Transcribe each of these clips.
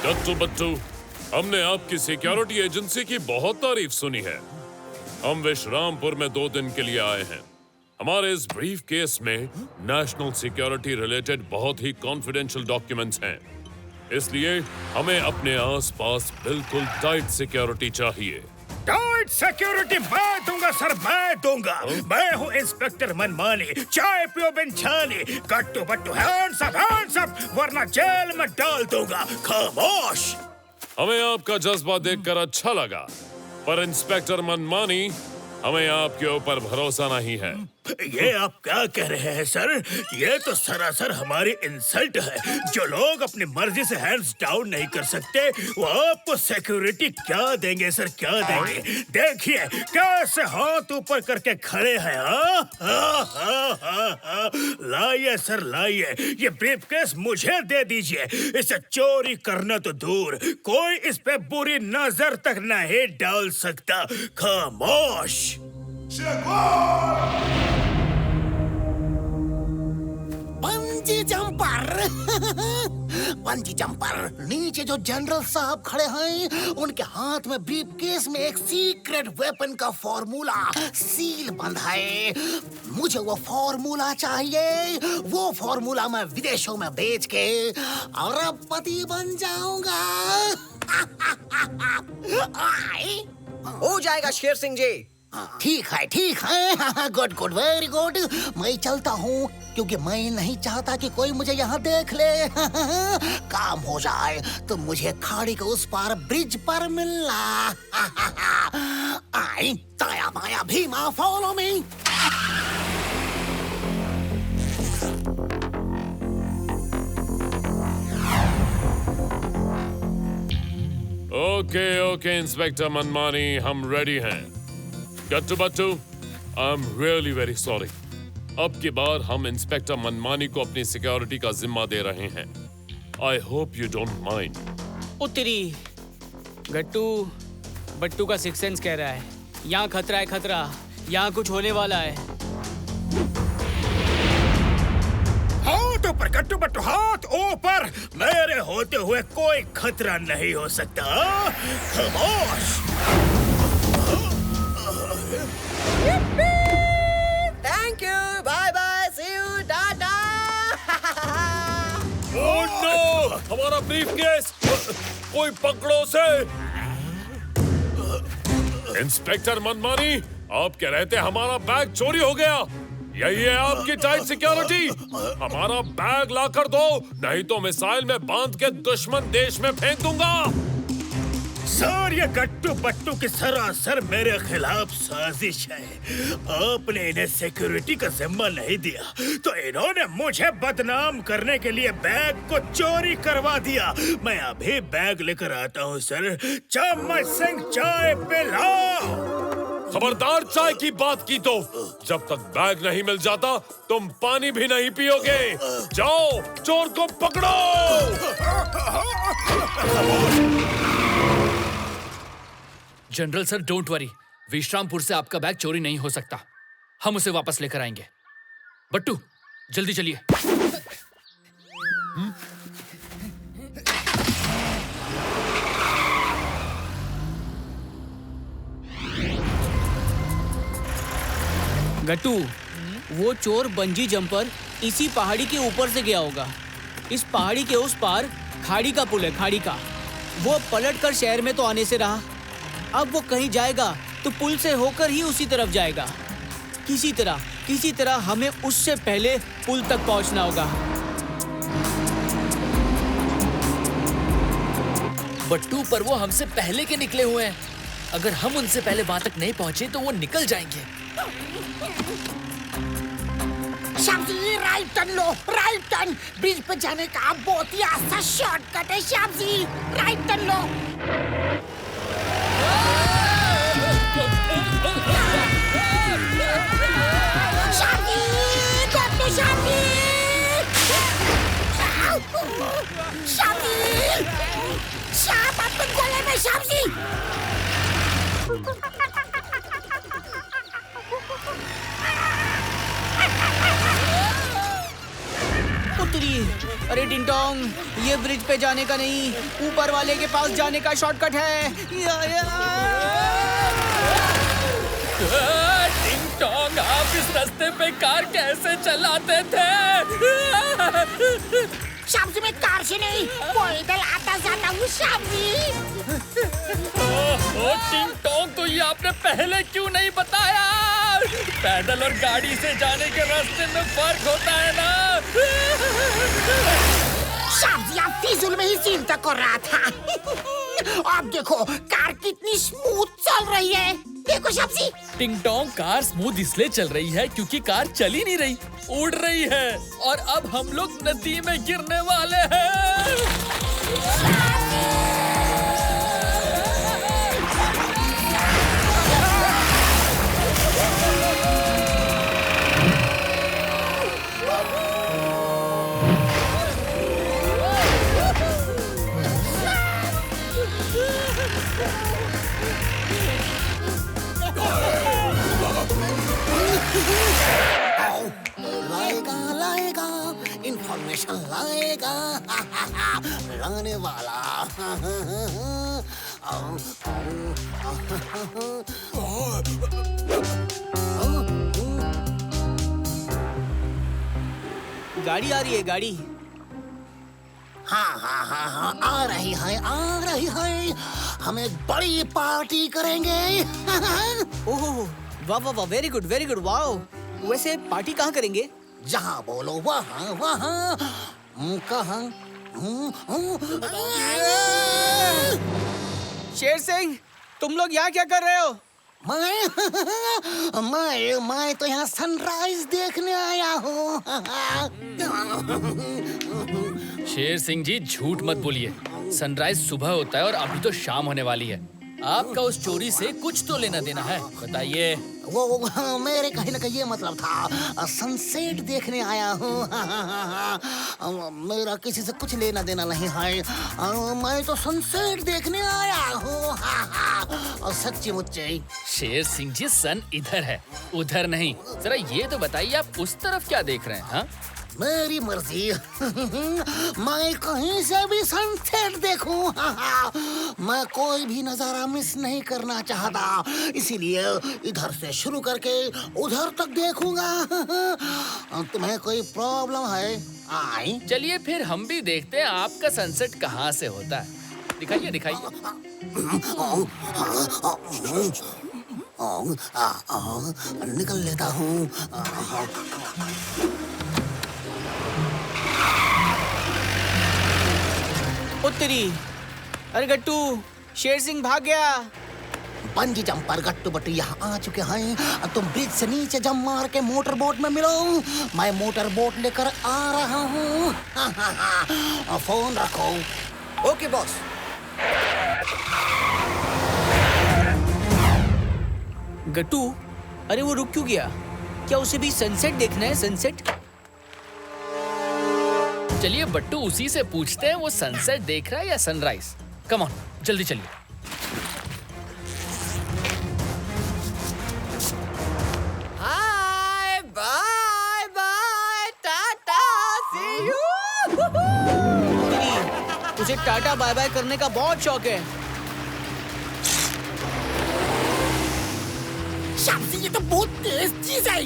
गट्टू बट्टू, हमने आपकी security agency की बहुत तारीफ सुनी है। हम विश्रामपुर में 2 दिन के लिए आए हैं। हमारे इस ब्रीफ केस में नेशनल सिक्योरिटी रिलेटेड बहुत ही कॉन्फिडेंशियल डॉक्यूमेंट्स हैं। इसलिए हमें अपने आसपास बिल्कुल टाइट सिक्योरिटी चाहिए। टाइट सिक्योरिटी मैं दूंगा सर, मैं दूंगा। मैं हूँ इंस्पेक्टर मनमानी, चाय पियो बिन छानी। गट्टू बट्टू हैंड्स अप, वरना जेल में डाल दूंगा। खामोश। हमें आपका जज्बा देखकर अच्छा लगा, पर इंस्पेक्टर मनमानी, हमें आपके ऊपर भरोसा नहीं है। ये आप क्या कह रहे हैं सर? ये तो सरासर हमारी इंसल्ट है। जो लोग अपनी मर्जी से हैंड्स डाउन नहीं कर सकते, वो आपको सिक्योरिटी क्या देंगे सर, क्या देंगे? देखिए कैसे हाथ ऊपर करके खड़े हैं। लाइए सर, लाइए। ये ब्रीफकेस मुझे दे दीजिए। इसे चोरी करना तो दूर, कोई इस पे बुरी नजर तक नहीं डाल सकता। खामोश। Bungee jumper. Bungee jumper. नीचे जो जनरल साहब खड़े हैं, उनके हाथ में ब्रीफकेस में एक सीक्रेट वेपन का फॉर्मूला सील बंद है। मुझे वो फॉर्मूला चाहिए। वो फॉर्मूला मैं विदेशों में बेच के अरबपति बन जाऊंगा। हो जाएगा शेर सिंह जी। ठीक है। Good good, very good. मैं चलता हूँ, क्योंकि मैं नहीं चाहता कि कोई मुझे यहाँ देख ले। काम हो जाए तो मुझे खाड़ी के उस पार ब्रिज पर मिलना। आई ताया माया भीमा, फॉलो मी। ओके इंस्पेक्टर मनमानी, हम रेडी हैं। Gattu Battu, I am really very sorry. अब की बार हम इंस्पेक्टर मनमानी को अपनी सिक्योरिटी का जिम्मा दे रहे हैं। I hope you don't mind. उत्तरी गट्टू बट्टू का सिक्स सेंस कह रहा है, यहाँ खतरा है, खतरा। यहाँ कुछ होने वाला है। हाथ ऊपर गट्टू बट्टू, हाथ ऊपर। मेरे होते हुए कोई खतरा नहीं हो सकता। खामोश। Thank you, bye bye, see you, tata. Oh no, हमारा ब्रीफकेस, कोई पकड़ो से। इंस्पेक्टर मनमानी, आप कह रहे थे हमारा बैग चोरी हो गया। यही है आपकी टाइट सिक्योरिटी? हमारा बैग लाकर दो, नहीं तो मिसाइल में बांध के दुश्मन देश में फेंक दूंगा। सर, ये गट्टू बट्टू की सरासर मेरे खिलाफ साजिश है। आपने इन्हें सिक्योरिटी का जिम्मा नहीं दिया, तो इन्होंने मुझे बदनाम करने के लिए बैग को चोरी करवा दिया। मैं अभी बैग लेकर आता हूँ सर। चम्मच सिंह, चाय पिलाओ। खबरदार, चाय की बात की तो जब तक बैग नहीं मिल जाता तुम पानी भी नहीं पियोगे। जाओ, चोर को पकड़ो। General sir, don't worry, Vishrampur से आपका बैग चोरी नहीं हो सकता। हम उसे वापस लेकर आएंगे। बट्टू, जल्दी चलिए। गट्टू, वो चोर बंजी जंपर इसी पहाड़ी के ऊपर से गया होगा। इस पहाड़ी के उस पार खाड़ी का पुल है, खाड़ी का। वो पलट कर शहर में तो आने से रहा। अब वो कहीं जाएगा तो पुल से होकर ही उसी तरफ जाएगा। किसी तरह हमें उससे पहले पुल तक पहुंचना होगा। बट्टू, पर वो हमसे पहले के निकले हुए हैं। अगर हम उनसे पहले वहां तक नहीं पहुंचे तो वो निकल जाएंगे। श्याम जी, राइट टर्न लो, राइट टर्न। ब्रिज पे जाने का बहुत ही आसान शॉर्टकट है श्याम जी, राइट टर्न लो। श्याम जी, डॉक्टर श्याम जी, श्याम जी, श्याम आपके गले में, श्याम जी। तेरी, अरे टिंगटोंग, ये ब्रिज पे जाने का नहीं, ऊपर वाले के पास जाने का शॉर्टकट है। टिंगटोंग, आप इस रास्ते पे कार कैसे चलाते थे? श्याम जी, मैं कार से नहीं पैदल आता जाता हूँ श्याम जी। ओ टिंगटोंग, तो ये आपने पहले क्यों नहीं बताया? पैदल और गाड़ी से जाने के रास्ते में फर्क होता है ना। श्याम जी, आप फिजूल में ही चिंता कर रहा था। अब देखो कार कितनी स्मूथ चल रही है। देखो श्याम जी। टिंगटोंग, कार स्मूथ इसलिए चल रही है क्योंकि कार चल ही नहीं रही, उड़ रही है। और अब हम लोग नदी में गिरने वाले हैं। लाएगा इंफॉर्मेशन लाएगा लाने वाला। गाड़ी आ रही है, गाड़ी। हाँ, आ रही है। हम एक बड़ी पार्टी करेंगे। ओह, वाह वाह वाह, वेरी गुड, वाह। वैसे पार्टी कहाँ करेंगे? जहाँ बोलो वहाँ। कहाँ? शेर सिंह, तुम लोग यहाँ क्या कर रहे हो? मैं तो यहाँ सनराइज देखने आया हूँ। शेर सिंह जी, झूठ मत बोलिए। सनराइज सुबह होता है और अभी तो शाम होने वाली है। आपका उस चोरी से कुछ तो लेना देना है, बताइए। वो मेरे कहीं ना कहीं ये मतलब था, सनसेट देखने आया हूँ। मेरा किसी से कुछ लेना देना नहीं है। मैं तो सनसेट देखने आया हूँ। सच्ची मुच्ची। शेर सिंह जी, सन इधर है, उधर नहीं। जरा ये तो बताइए, आप उस तरफ क्या देख रहे हैं? हाँ, मेरी मर्जी। मैं कहीं से भी सनसेट देखूं। मैं कोई भी नजारा मिस नहीं करना चाहता, इसीलिए इधर से शुरू करके उधर तक देखूंगा। तुम्हें कोई प्रॉब्लम है? आई चलिए फिर हम भी देखते हैं आपका सनसेट कहाँ से होता है। दिखाइए। निकल लेता हूँ। उत्तरी, अरे गट्टू, शेर सिंह भाग गया। बंजी जंपर गट्टू बट्टू यहाँ आ चुके हैं। तुम ब्रिज से नीचे जंप मार के मोटर बोट में मिलो। मैं मोटर बोट लेकर आ रहा हूँ। फोन रखो। Okay boss. गट्टू, अरे वो रुक क्यों गया? क्या उसे भी सनसेट देखना है? सनसेट? चलिए बट्टू, उसी से पूछते हैं वो सनसेट देख रहा है या सनराइज। कम ऑन, जल्दी चलिए। हाय, बाय, टाटा, सी यू। तुझे टाटा बाय बाय करने का बहुत शौक है। शाम से ये तो बहुत तेज चीज है।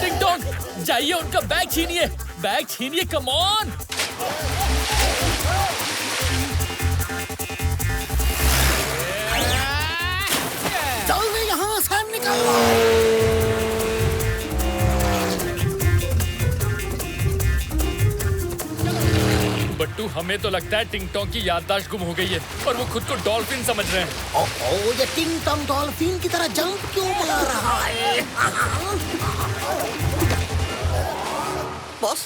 टिंगटोंग, जाइए उनका बैग छीनिए, कम ऑन। जल्दी यहाँ से निकलो। बट्टू, हमें तो लगता है टिंगटोंग की याददाश्त गुम हो गई है और वो खुद को डॉल्फिन समझ रहे हैं। ओह, ये टिंग टॉम डॉल्फिन की तरह जंप क्यों मार रहा है? बॉस,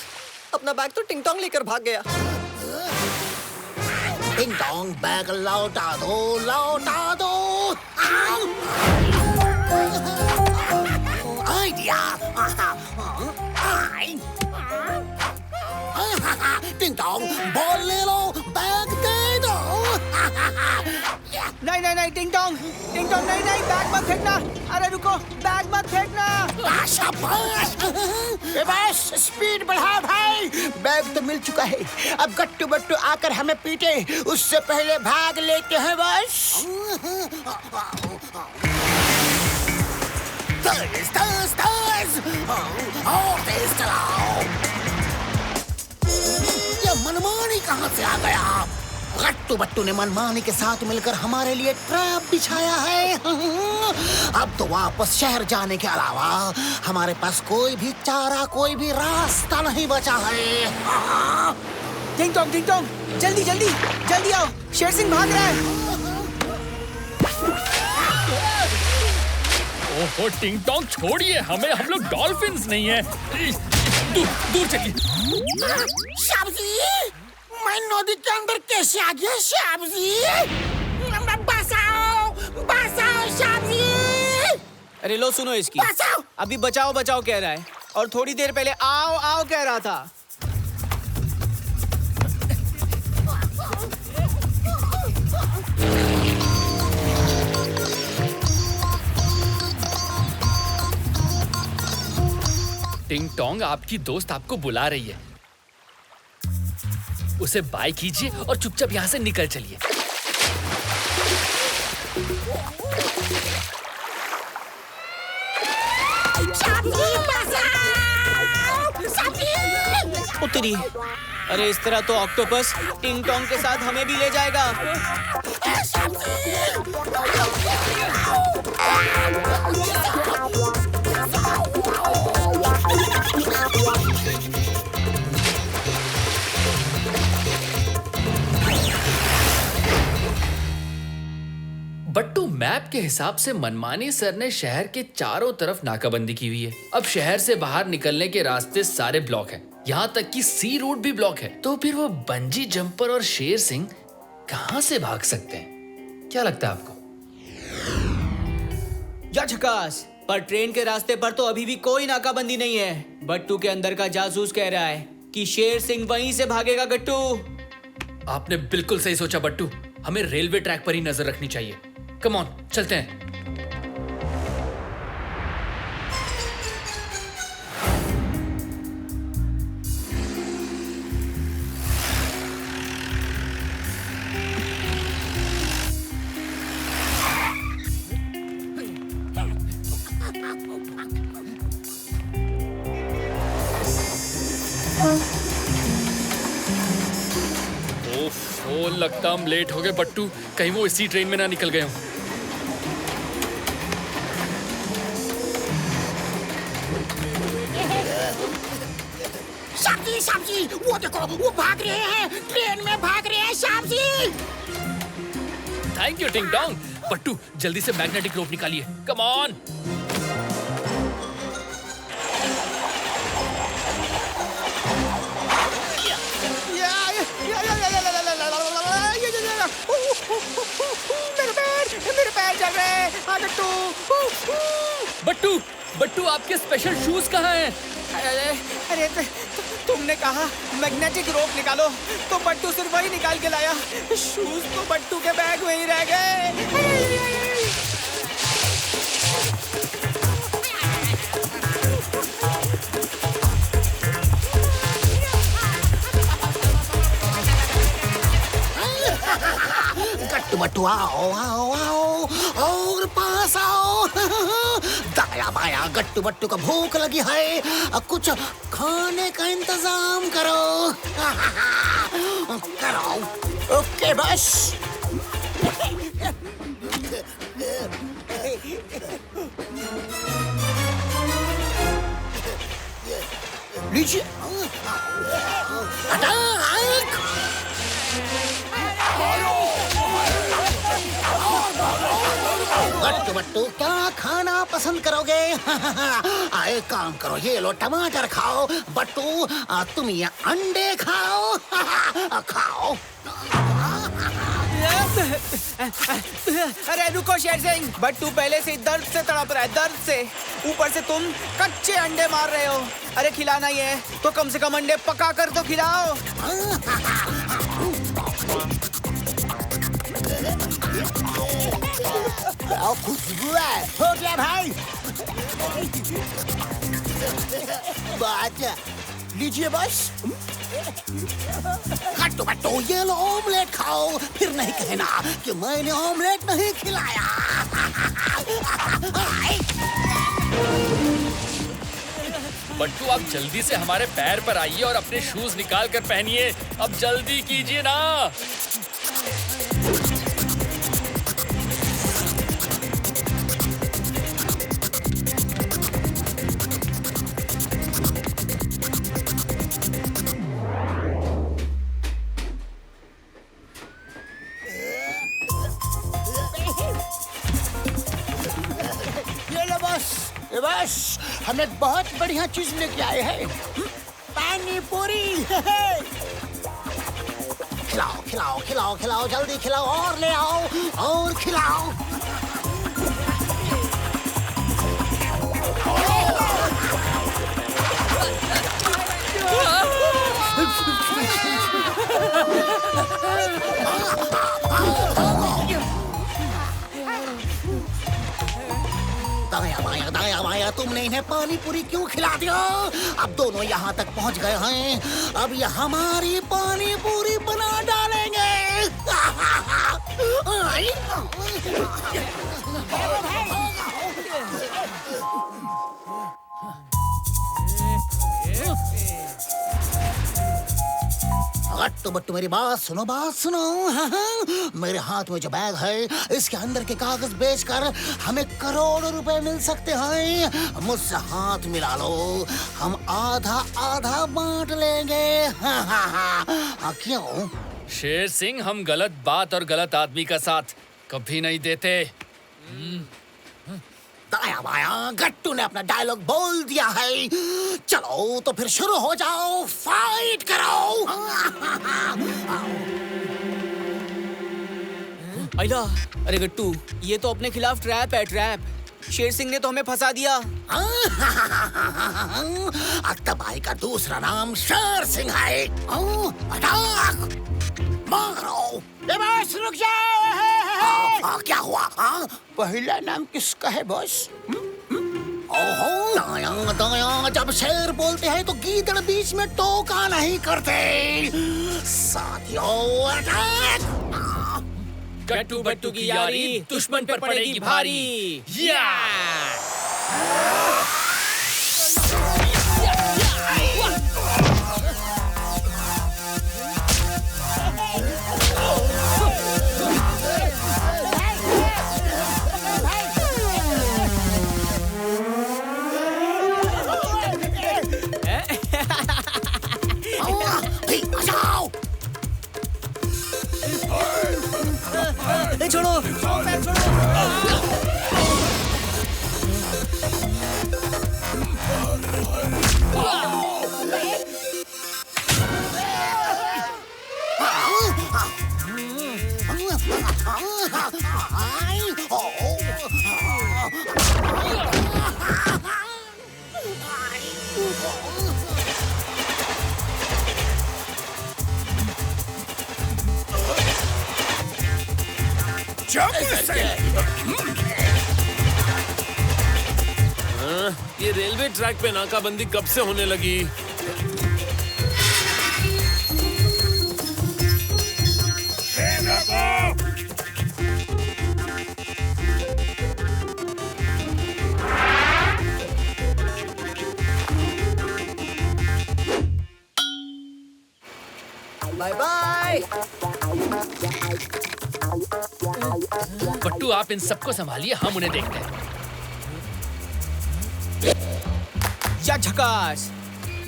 अपना बैग तो टिंगटोंग लेकर भाग गया। टिंग टोंग बैग लौटा दो, लौटा दो। आइडिया। टिंग टोंग बॉल ले लो, बैग दे दो। नहीं नहीं नहीं टिंग टोंग नहीं नहीं, बैग मत फेंकना। अरे रुको, बैग मत फेंकना। शाबाश। बस स्पीड बढ़ा भाई, बैग तो मिल चुका है। अब गट्टू बट्टू आकर हमें पीटे उससे पहले भाग लेते हैं बस। तेज तेज तेज और तेज चलाओ। ये मनमानी कहाँ से आ गया? गट्टू बट्टू ने मनमानी के साथ मिलकर हमारे लिए ट्रैप बिछाया है। अब तो वापस शहर जाने के अलावा हमारे पास कोई भी चारा, कोई भी रास्ता नहीं बचा है। टिंग टोंग जल्दी जल्दी जल्दी आओ, शेर सिंह भाग रहा है। ओहो टिंग टोंग छोड़िए हमें, हम लोग डॉल्फिन्स नहीं है। दूर दूर चलिए। श्याम जी, मैं नदी के अंदर कैसे आ गया? श्याम जी बचाओ, बचाओ श्याम जी। अरे लो सुनो इसकी, बचाओ। अभी बचाओ बचाओ कह रहा है और थोड़ी देर पहले आओ आओ कह रहा था। टिंग टोंग आपकी दोस्त आपको बुला रही है, उसे बाय कीजिए और चुपचाप यहाँ से निकल चलिए। उतरी। अरे इस तरह तो ऑक्टोपस टिंग टोंग के साथ हमें भी ले जाएगा। बट्टू, मैप के हिसाब से मनमानी सर ने शहर के चारों तरफ नाकाबंदी की हुई है। अब शहर से बाहर निकलने के रास्ते सारे ब्लॉक हैं, यहाँ तक कि सी रूट भी ब्लॉक है। तो फिर वो बंजी जंपर और शेर सिंह कहाँ से भाग सकते हैं? क्या लगता है आपको? या झकास, पर ट्रेन के रास्ते पर तो अभी भी कोई नाकाबंदी नहीं है। बट्टू के अंदर का जासूस कह रहा है कि शेर सिंह वहीं से भागेगा। गट्टू, आपने बिल्कुल सही सोचा बट्टू, हमें रेलवे ट्रैक पर ही नजर रखनी चाहिए। कम ऑन, चलते हैं। ओह, लगता हम लेट हो गए बट्टू, कहीं वो इसी ट्रेन में ना निकल गए हों। श्याम जी, वो देखो, वो भाग रहे हैं, ट्रेन में भाग रहे हैं श्याम जी। थैंक यू टिंग टोंग। बट्टू, जल्दी से मैग्नेटिक रोप निकालिए। Come on. मेरे पैर जल रहे हैं। बट्टू, बट्टू आपके स्पेशल शूज कहाँ हैं? अरे तुमने कहा मैग्नेटिक रोप निकालो तो बट्टू सिर्फ वही निकाल के लाया। शूज तो बट्टू के बैग में ही रह गए। गट्टू बट्टू आओ आओ आओ और पास आओ। दाया बाया गट्टू बट्टू को भूख लगी है, कुछ खाने का इंतजाम करो। करो। ओके बस। लीजिए। गट्टू बट्टू क्या खाना पसंद करोगे? आए काम करो, ये लो टमाटर खाओ। बट्टू तुम ये अंडे खाओ। खाओ। अरे रुको शेर सिंह, बट्टू पहले से ही दर्द से तड़प रहा है, दर्द से। ऊपर से तुम कच्चे अंडे मार रहे हो। अरे खिलाना ही है तो कम से कम अंडे पका कर तो खिलाओ। खुशबू है, हो गया भाई। बात लीजिए बस। कट्टू बट्टू ये लो ऑमलेट खाओ, फिर नहीं कहना कि मैंने ऑमलेट नहीं खिलाया। बट्टू आप जल्दी से हमारे पैर पर आइए और अपने शूज निकाल कर पहनिए। अब जल्दी कीजिए ना। बस हम एक बहुत बढ़िया चीज लेके आए हैं, पानी पूरी। खिलाओ खिलाओ खिलाओ खिलाओ, जल्दी खिलाओ और ले आओ और खिलाओ। दाया बाया तुमने इन्हें पानी पूरी क्यों खिला दिया? अब दोनों यहाँ तक पहुँच गए हैं, अब ये हमारी पानी पूरी बना डालेंगे। गट्टू बट्टू मेरी बात सुनो। मेरे हाथ में जो बैग है, इसके अंदर के कागज बेचकर हमें करोड़ों रुपए मिल सकते हैं। मुझसे हाथ मिला लो, हम आधा आधा बांट लेंगे। क्यों? शेर सिंह, हम गलत बात और गलत आदमी का साथ कभी नहीं देते। दाया बाया, गट्टू ने अपना डायलॉग बोल दिया है। चलो तो फिर शुरू हो जाओ, फाइट करो। आइला, अरे गट्टू, ये तो अपने खिलाफ ट्रैप है, ट्रैप। शेर सिंह ने तो हमें फंसा दिया। अत्तबाई का दूसरा नाम शेर सिंह है। अटैक! मारो! बस रुक जाओ। क्या हुआ? पहला नाम किसका है बॉस? ओहो, दाया जब शेर बोलते हैं तो गीदड़ बीच में टोका नहीं करते। साथियों, अटैक! गट्टू बट्टू की यारी दुश्मन पर पड़ेगी भारी। या! छोड़ो, ये रेलवे ट्रैक पे नाकाबंदी कब से होने लगी? Bye bye. बट्टू, आप इन सबको संभालिए, हम उन्हें देखते हैं। या झकास!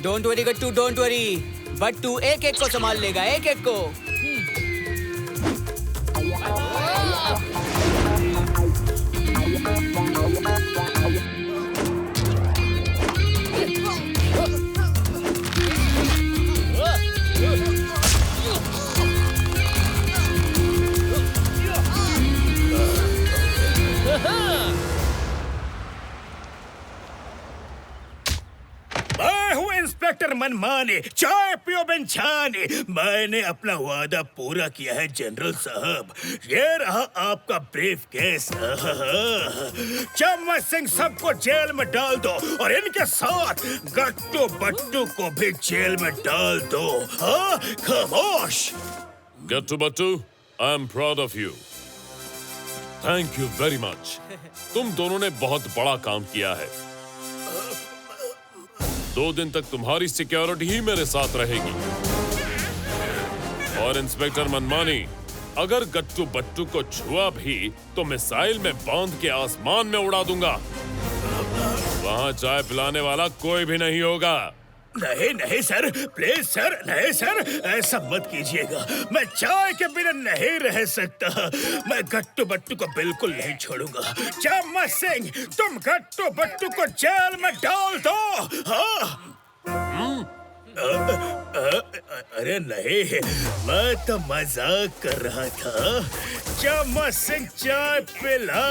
Don't worry Gattu, don't worry. Battu एक एक को संभाल लेगा, एक एक को। इंस्पेक्टर मनमानी, चाय पियो बेंछानी। मैंने अपना वादा पूरा किया है जनरल साहब। ये रहा आपका ब्रीफ केस। चम्मच सिंह सबको जेल में डाल दो और इनके साथ गट्टू बट्टू को भी जेल में डाल दो। हाँ, खामोश। Gattu Battu, I am proud of you. Thank you very much. तुम दोनों ने बहुत बड़ा काम किया है। 2 दिन तक तुम्हारी सिक्योरिटी ही मेरे साथ रहेगी। और इंस्पेक्टर मनमानी, अगर गट्टू बट्टू को छुआ भी तो मिसाइल में बांध के आसमान में उड़ा दूंगा। वहां चाय पिलाने वाला कोई भी नहीं होगा। नहीं नहीं सर, प्लीज सर, नहीं सर, ऐसा मत कीजिएगा। मैं चाय के बिना नहीं रह सकता। मैं गट्टू बट्टू को बिल्कुल नहीं छोड़ूंगा। चम्मच सिंह, तुम गट्टू बट्टू को जेल में डाल दो। हाँ? अरे नहीं, मैं तो मजाक कर रहा था। चम्मच सिंह, चाय पिला।